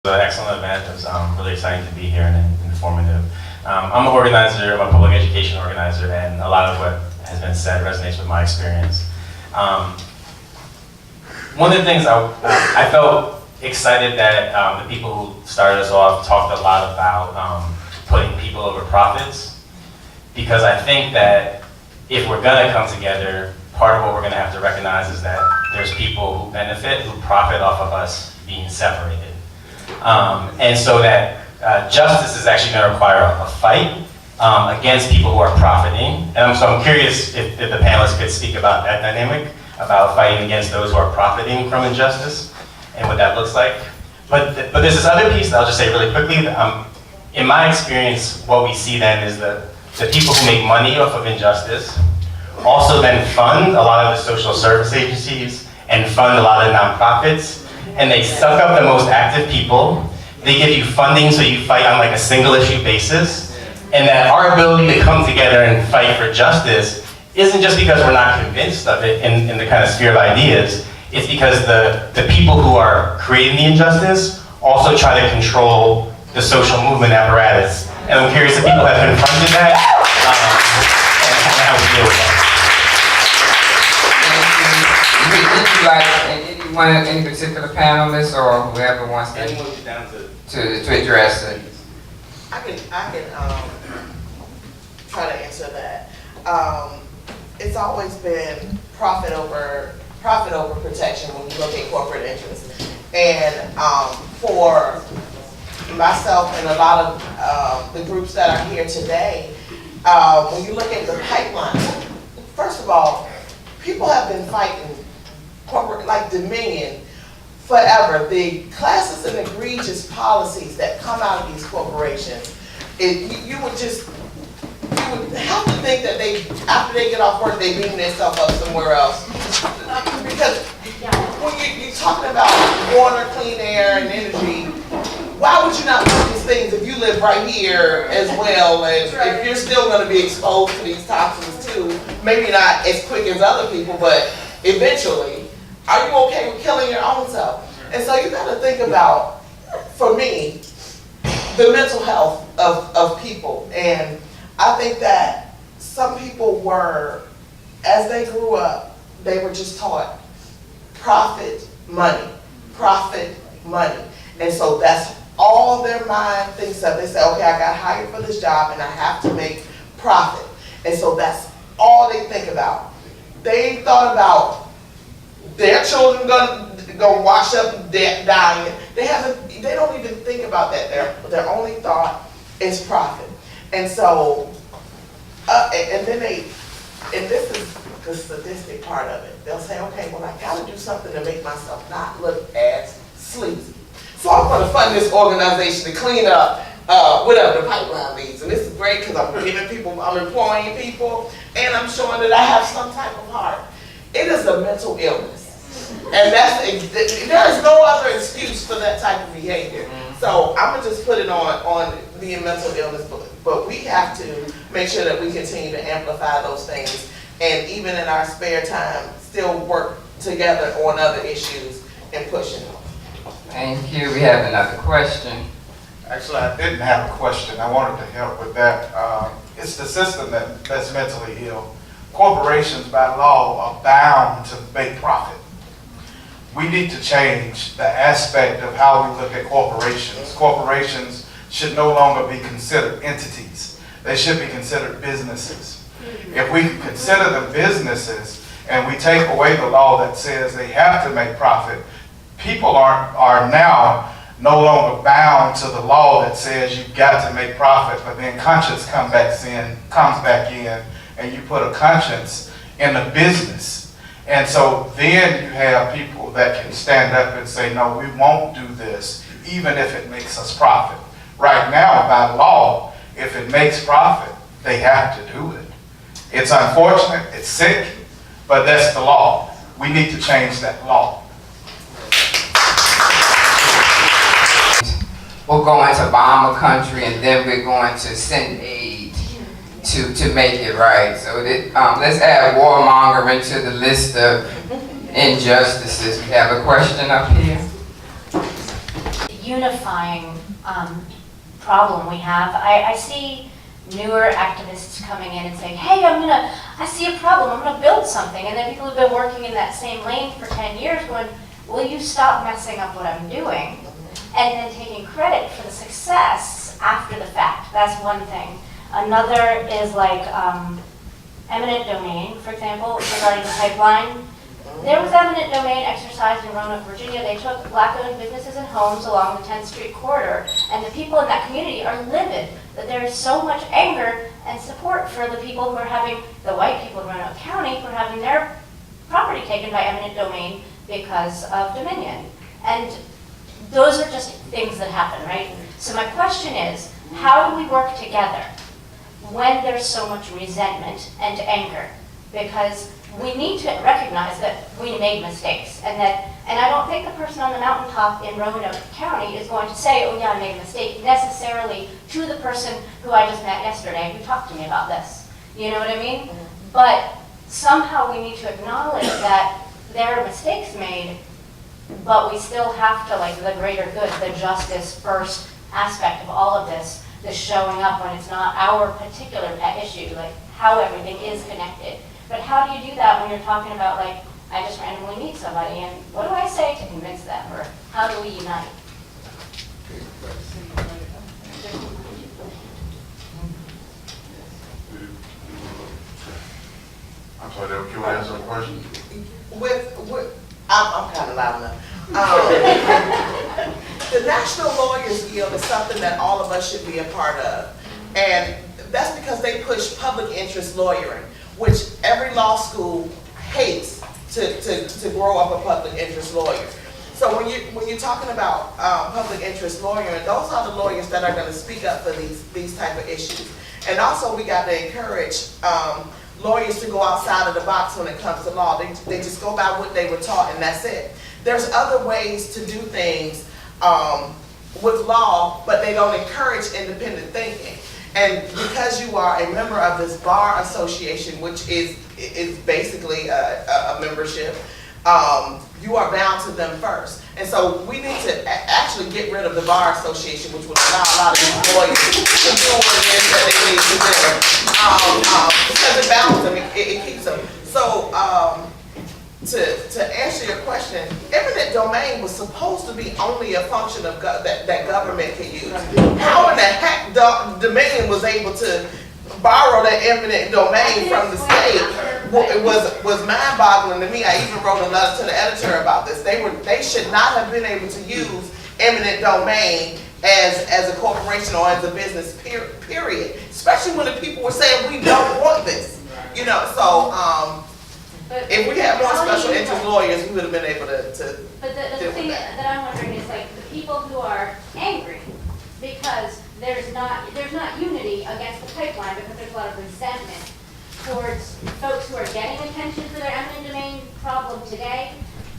An excellent event. It was really exciting to be here and informative. I'm an organizer, I'm a public education organizer, and a lot of what has been said resonates with my experience. One of the things I felt excited that the people who started us off talked a lot about putting people over profits, because I think that if we're gonna come together, part of what we're gonna have to recognize is that there's people who benefit, who profit off of us being separated. And so that justice is actually going to require a fight against people who are profiting. And so I'm curious if the panelists could speak about that dynamic, about fighting against those who are profiting from injustice and what that looks like. But there's this other piece that I'll just say really quickly. In my experience, what we see then is that the people who make money off of injustice also then fund a lot of the social service agencies and fund a lot of nonprofits. And they suck up the most active people. They give you funding so you fight on like a single issue basis. And that our ability to come together and fight for justice isn't just because we're not convinced of it in the kind of sphere of ideas. It's because the people who are creating the injustice also try to control the social movement apparatus. And I'm curious if people have confronted that and how we deal with that. Any particular panelists or whoever wants to address it? I can try to answer that. It's always been profit over protection when you look at corporate interests. And for myself and a lot of the groups that are here today, when you look at the pipeline, first of all, people have been fighting corporate, like Dominion, forever. The classes and egregious policies that come out of these corporations, you would have to think that after they get off work, they beam themselves up somewhere else. Because when you're talking about water, clean air, and energy, why would you not do these things if you live right here as well, and if you're still going to be exposed to these toxins too, maybe not as quick as other people, but eventually. Are you okay with killing your own self? And so you got to think about, for me, the mental health of people. And I think that some people were, as they grew up, they were just taught profit, money. And so that's all their mind thinks of. They say, okay, I got hired for this job and I have to make profit. And so that's all they think about. They ain't thought about their children gonna wash up dying. They don't even think about that. Their only thought is profit. And so, and this is the sadistic part of it. They'll say, okay, well, I gotta do something to make myself not look as sleazy. So I'm gonna fund this organization to clean up whatever the pipeline needs. And this is great because I'm giving people, I'm employing people, and I'm showing that I have some type of heart. It is a mental illness. And there is no other excuse for that type of behavior. So I'm gonna just put it on being mental illness, but we have to make sure that we continue to amplify those things, and even in our spare time, still work together on other issues and pushing them. Thank you. We have another question. Actually, I didn't have a question. I wanted to help with that. It's the system that's mentally ill. Corporations, by law, are bound to make profit. We need to change the aspect of how we look at corporations. Corporations should no longer be considered entities. They should be considered businesses. If we consider them businesses and we take away the law that says they have to make profit, people are now no longer bound to the law that says you've got to make profit, but then conscience comes back in, and you put a conscience in the business. And so then you have people that can stand up and say, no, we won't do this, even if it makes us profit. Right now, by law, if it makes profit, they have to do it. It's unfortunate, it's sick, but that's the law. We need to change that law. We're going to bomb a country and then we're going to send aid to make it right. So let's add warmongering to the list of injustices. We have a question up here. unifying problem we have. I see newer activists coming in and saying, hey, I see a problem, I'm gonna build something. And then people who've been working in that same lane for 10 years going, will you stop messing up what I'm doing? And then taking credit for the success after the fact. That's one thing. Another is like eminent domain, for example, regarding the pipeline. There was eminent domain exercised in Roanoke, Virginia. They took black-owned businesses and homes along the 10th Street corridor, and the people in that community are livid that there is so much anger and support for the people who are having, the white people in Roanoke County, who are having their property taken by eminent domain because of Dominion. And those are just things that happen, right? So my question is, how do we work together when there's so much resentment and anger? Because we need to recognize that we made mistakes, and I don't think the person on the mountaintop in Roanoke County is going to say, oh yeah, I made a mistake, necessarily to the person who I just met yesterday who talked to me about this. You know what I mean? But somehow we need to acknowledge that there are mistakes made, but we still have to, like, the greater good, the justice first aspect of all of this, the showing up when it's not our particular pet issue, like how everything is connected. But how do you do that when you're talking about, like, I just randomly meet somebody and what do I say to convince them, or how do we unite? I'm sorry, can you answer the question? I'm kind of loud enough. The National Lawyers Guild is something that all of us should be a part of. And that's because they push public interest lawyering, which every law school hates to grow up a public interest lawyer. So when you're talking about public interest lawyering, those are the lawyers that are going to speak up for these type of issues. And also we got to encourage lawyers to go outside of the box when it comes to law. They just go by what they were taught and that's it. There's other ways to do things with law, but they don't encourage independent thinking. And because you are a member of this bar association, which is basically a membership, you are bound to them first. And so we need to actually get rid of the bar association, which would allow a lot of these lawyers to do what it is that they need to do. Because it bounds them, it keeps them. So to answer your question, eminent domain was supposed to be only a function of that government can use. How in the heck Dominion was able to borrow that eminent domain from the state was mind-boggling to me. I even wrote a letter to the editor about this. They should not have been able to use eminent domain as a corporation or as a business, period. Especially when the people were saying we don't want this. You know, so if we had more special interest lawyers, we would have been able to But the thing that I'm wondering is, like, the people who are angry because there's not unity against the pipeline, because there's a lot of resentment towards folks who are getting attention for their eminent domain problem today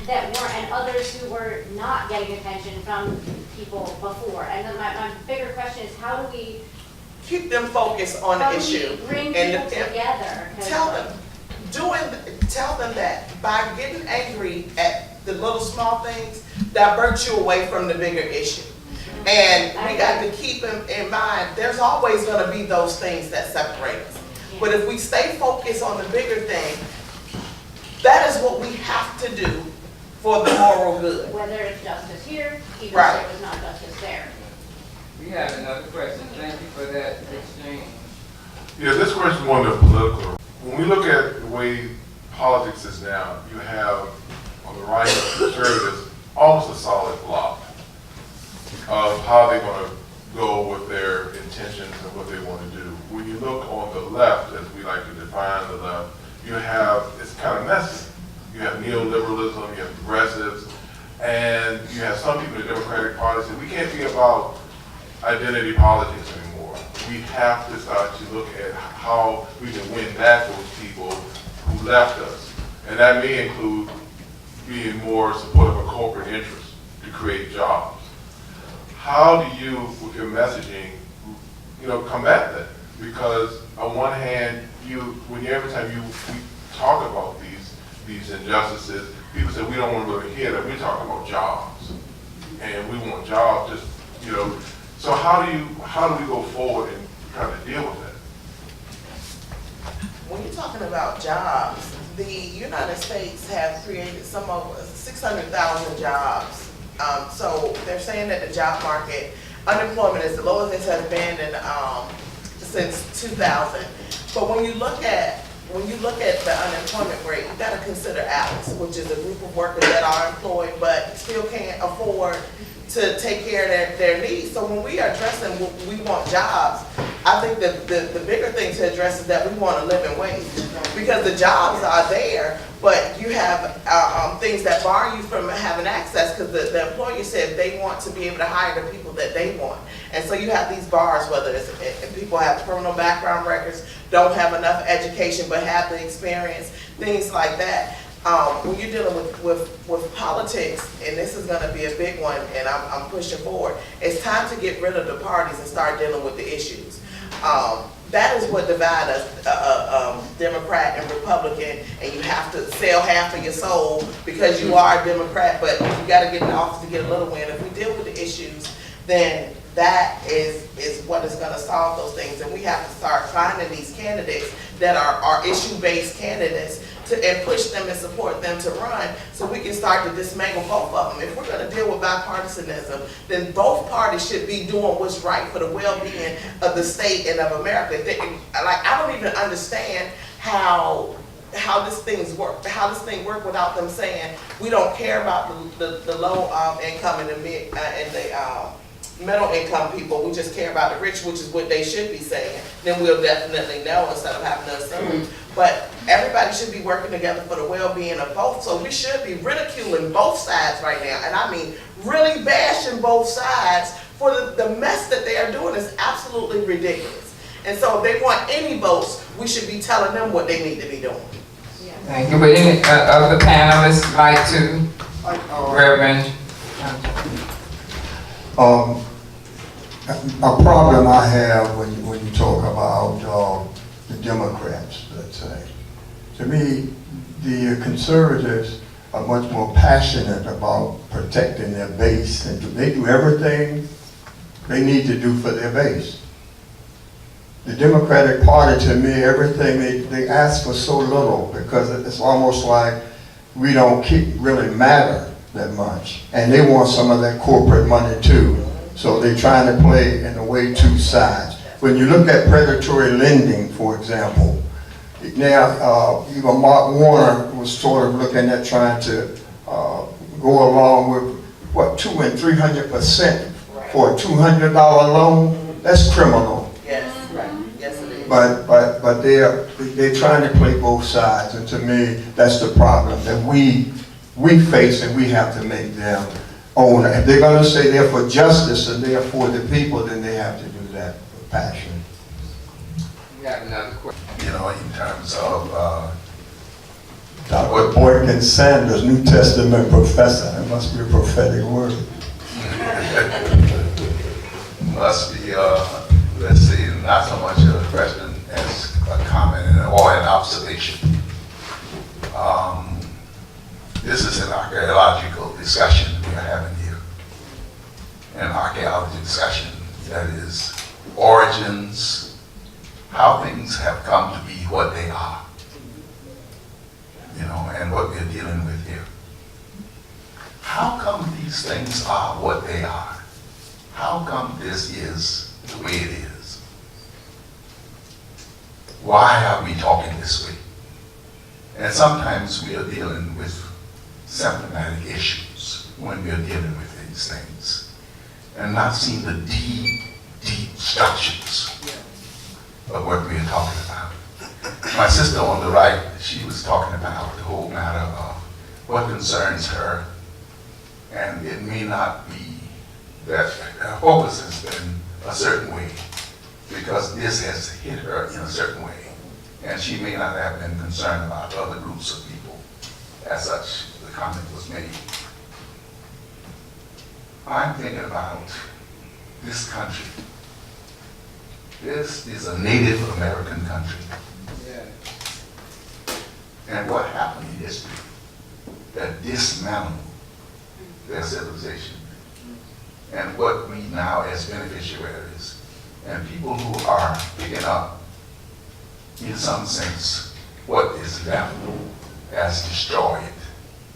that weren't, and others who were not getting attention from people before. And then my bigger question is, how do we keep them focused on the issue? Bring people together. Tell them that by getting angry at the little small things, divert you away from the bigger issue. And we got to keep in mind, there's always going to be those things that separate us. But if we stay focused on the bigger thing, that is what we have to do for the moral good. Whether it's justice here, even Right. if there was not justice there. We have another question. Thank you for that exchange. Yeah, this question is more than political. When we look at the way politics is now, you have on the right conservatives almost a solid block of how they want to go with their intentions and what they want to do. When you look on the left, as we like to define the left, you have, it's kind of messy. You have neoliberalism, you have progressives, and you have some people in the Democratic Party say, we can't be about identity politics anymore. We have to start to look at how we can win back those people who left us. And that may include being more supportive of corporate interests to create jobs. How do you, with your messaging, combat that? Because on one hand, every time we talk about these injustices, people say we don't want to really hear that. We're talking about jobs. and we want jobs, just, you know. So how do we go forward and try to deal with that? When you're talking about jobs, the United States have created some of 600,000 jobs. So they're saying that the job market, unemployment is the lowest it has been in, since 2000. But when you look at the unemployment rate, you gotta consider ALEC, which is a group of workers that are employed but still can't afford to take care of their needs. So when we are addressing we want jobs, I think the bigger thing to address is that we want a living wage. Because the jobs are there, but you have things that bar you from having access, because the employer said they want to be able to hire the people that they want. And so you have these bars, whether it's if people have criminal background records, don't have enough education but have the experience, things like that. When you're dealing with politics, and this is going to be a big one, and I'm pushing forward, it's time to get rid of the parties and start dealing with the issues. That is what divides us, Democrat and Republican, and you have to sell half of your soul because you are a Democrat, but you got to get in office to get a little win. If we deal with the issues, then that is what is going to solve those things. And we have to start finding these candidates that are issue-based candidates and push them and support them to run, so we can start to dismantle both of them. If we're going to deal with bipartisanism, then both parties should be doing what's right for the well-being of the state and of America. I don't even understand how this thing work without them saying we don't care about the low income and the middle income people. We just care about the rich, which is what they should be saying. Then we'll definitely know instead of having to assume. But everybody should be working together for the well-being of both. So we should be ridiculing both sides right now. And I mean really bashing both sides for the mess that they are doing is absolutely ridiculous. And so if they want any votes, we should be telling them what they need to be doing. Thank you. Would any of the panelists like to, Reverend? A problem I have when you talk about the Democrats, let's say. To me, the conservatives are much more passionate about protecting their base, and they do everything they need to do for their base. The Democratic Party, to me, everything they ask for so little, because it's almost like we don't really matter that much. And they want some of that corporate money too. So they're trying to play in a way two sides. When you look at predatory lending, for example, now even Mark Warner was sort of looking at trying to go along with what 200% and 300% for a $200 loan. That's criminal. Yes, right. Yes, it is. But they're trying to play both sides, and to me that's the problem that we face, and we have to make them own it. If they're going to say they're for justice and they're for the people, then they have to do that with passion. We have another question. You know, in terms of Dr. Boykin Sanders, New Testament professor. It must be a prophetic word. must be, let's see, not so much a question as a comment or an observation. This is an archaeological discussion we're having here. An archaeology discussion that is origins, how things have come to be what they are, you know, and what we're dealing with here. How come these things are what they are? How come this is the way it is? Why are we talking this way? And sometimes we are dealing with symptomatic issues when we are dealing with these things and not seeing the deep structures of what we are talking about. My sister on the right, she was talking about the whole matter of what concerns her, and it may not be that her focus has been a certain way because this has hit her in a certain way, and she may not have been concerned about other groups of people. As such, the comment was made. I'm thinking about this country. This is a Native American country. And what happened in history that dismantled their civilization? and what we now as beneficiaries, and people who are picking up, in some sense, what is left as destroyed,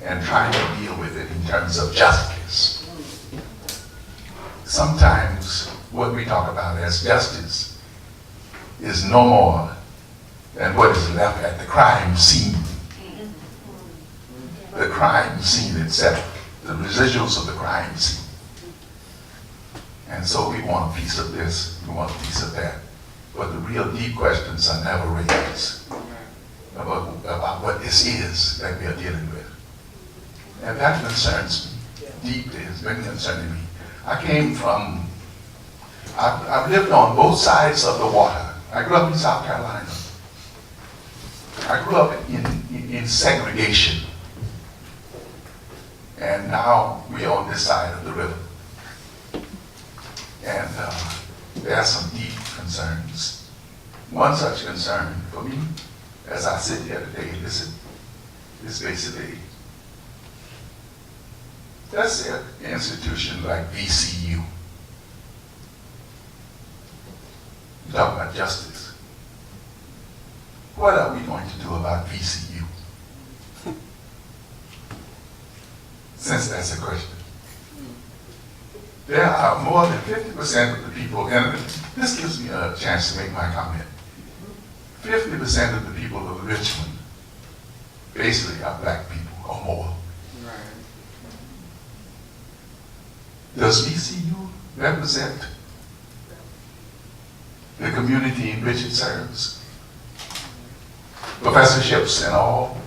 and trying to deal with it in terms of justice. Sometimes what we talk about as justice is no more than what is left at the crime scene. The crime scene itself, the residuals of the crime scene. And so we want a piece of this, we want a piece of that. But the real deep questions are never raised about what this is that we are dealing with. And that concerns me deeply, it's been concerning me. I've lived on both sides of the water. I grew up in South Carolina. I grew up in segregation. And now we're on this side of the river. And there are some deep concerns. One such concern for me, as I sit here today, listen, is basically, let's say an institution like VCU. You talk about justice. What are we going to do about VCU? Since that's a question. There are more than 50% of the people, and this gives me a chance to make my comment. 50% of the people of Richmond basically are black people or more. Does VCU represent the community in which it serves? Professorships and all,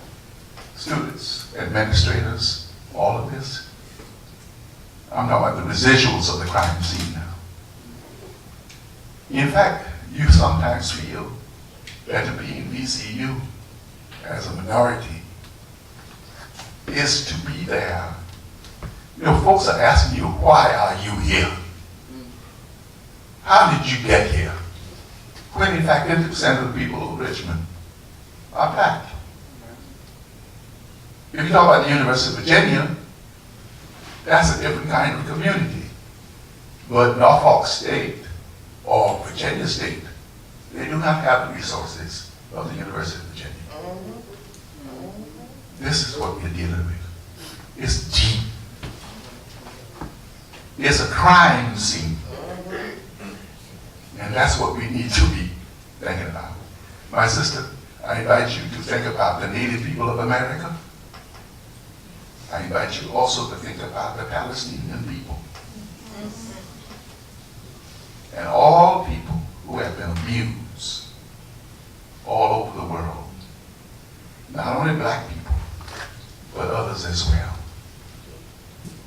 students, administrators, all of this. I'm talking about the residuals of the crime scene now. In fact, you sometimes feel that to be in VCU as a minority is to be there. You know, folks are asking you, why are you here? How did you get here? When in fact 50% of the people of Richmond are black. If you talk about the University of Virginia, that's a different kind of community. But Norfolk State or Virginia State, they do not have the resources of the University of Virginia. This is what we're dealing with. It's deep. It's a crime scene. And that's what we need to be thinking about. My sister, I invite you to think about the Native people of America. I invite you also to think about the Palestinian people. And all people who have been abused all over the world. Not only black people, but others as well.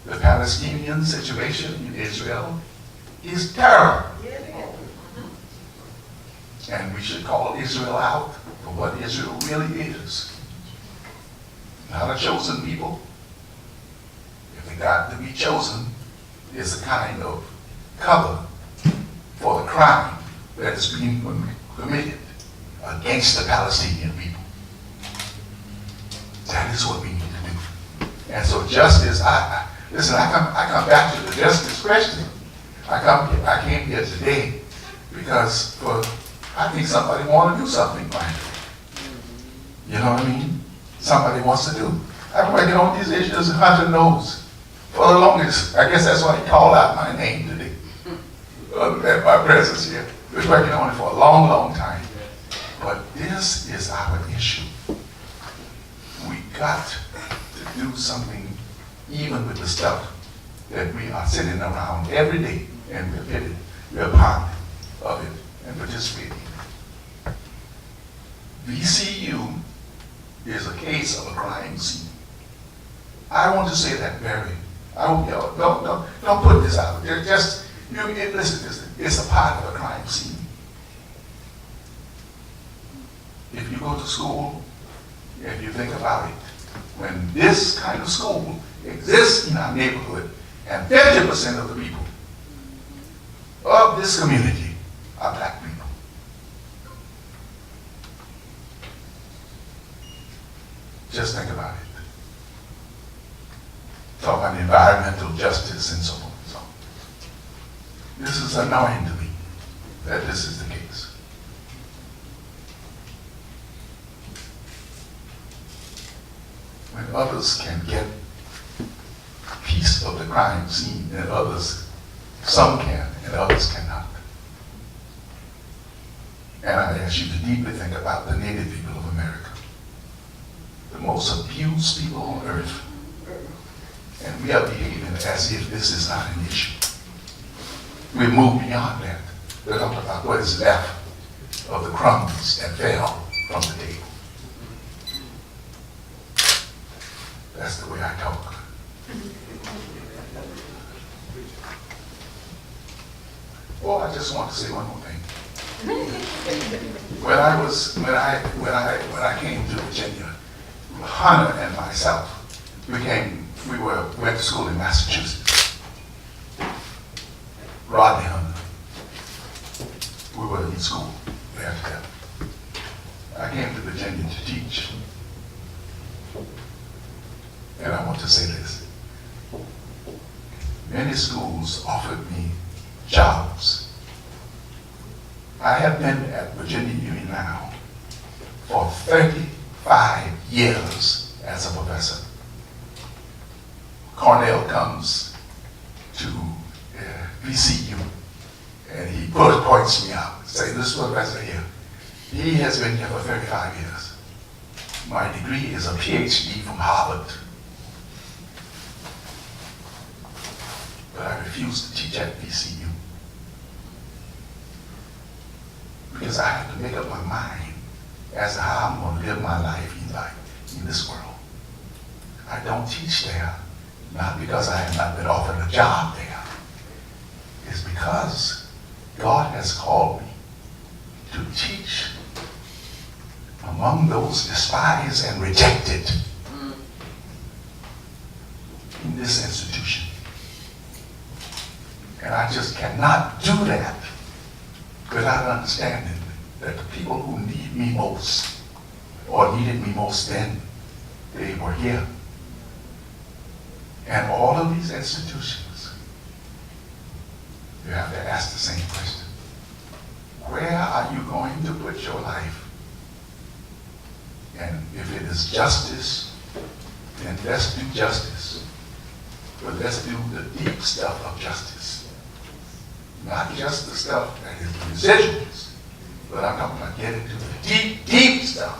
The Palestinian situation in Israel is terrible. And we should call Israel out for what Israel really is. Not a chosen people. If the God to be chosen is a kind of cover for the crime that is being committed against the Palestinian people. That is what we need to do. And so justice, listen, I come back to the justice question. I came here today because I think somebody want to do something right. You know what I mean? Somebody wants to do. I've been working on these issues, Hunter knows. For the longest, I guess that's why he called out my name today. Other than my presence here. We've been working on it for a long, long time. But this is our issue. We got to do something even with the stuff that we are sitting around every day and we're part of it and participating in it. VCU is a case of a crime scene. I want to say that I hope y'all don't put this out. Listen, it's a part of a crime scene. If you go to school, if you think about it, when this kind of school exists in our neighborhood, and 50% of the people of this community are black people. Just think about it. Talk about environmental justice and so on and so on. This is annoying to me that this is the case. When others can get a piece of the crime scene and others, some can and others cannot. And I ask you to deeply think about the native people of America, the most abused people on earth. And we are behaving as if this is not an issue. We moved beyond that. We talked about what is left of the crumbs that fell from the table. That's the way I talk. Oh, I just want to say one more thing. When I came to Virginia, Hunter and myself, we went to school in Massachusetts. Rodney Hunter. We were in school there together. I came to Virginia to teach. And I want to say this. Many schools offered me jobs. I have been at Virginia Union now for 35 years as a professor. Cornell comes to VCU and he points me out, say, this professor here, he has been here for 35 years. My degree is a PhD from Harvard. But I refuse to teach at VCU. Because I have to make up my mind as to how I'm going to live my life in this world. I don't teach there, not because I have not been offered a job there. It's because God has called me to teach among those despised and rejected in this institution. And I just cannot do that without understanding that the people who need me most, or needed me most then, they were here. And all of these institutions, you have to ask the same question. Where are you going to put your life? And if it is justice, then let's do justice. But let's do the deep stuff of justice. Not just the stuff that is the residuals, but I'm talking about getting to the deep, deep stuff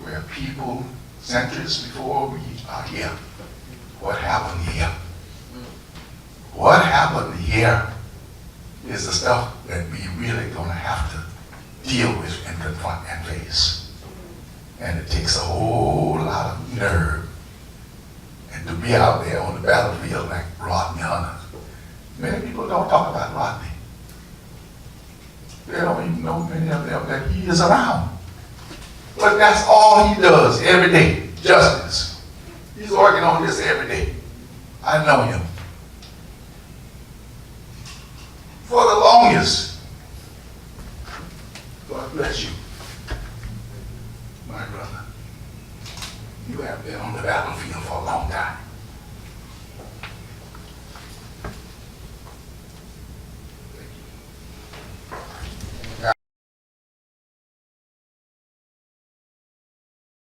where people, centuries before we are here, what happened here? What happened here is the stuff that we really gonna have to deal with and confront and face. And it takes a whole lot of nerve and to be out there on the battlefield like Rodney Hunter. Many people don't talk about Rodney. They don't even know, many of them, that he is around. But that's all he does every day, justice. He's working on this every day. I know him. For the longest. God bless you, my brother. You have been on the battlefield for a long time.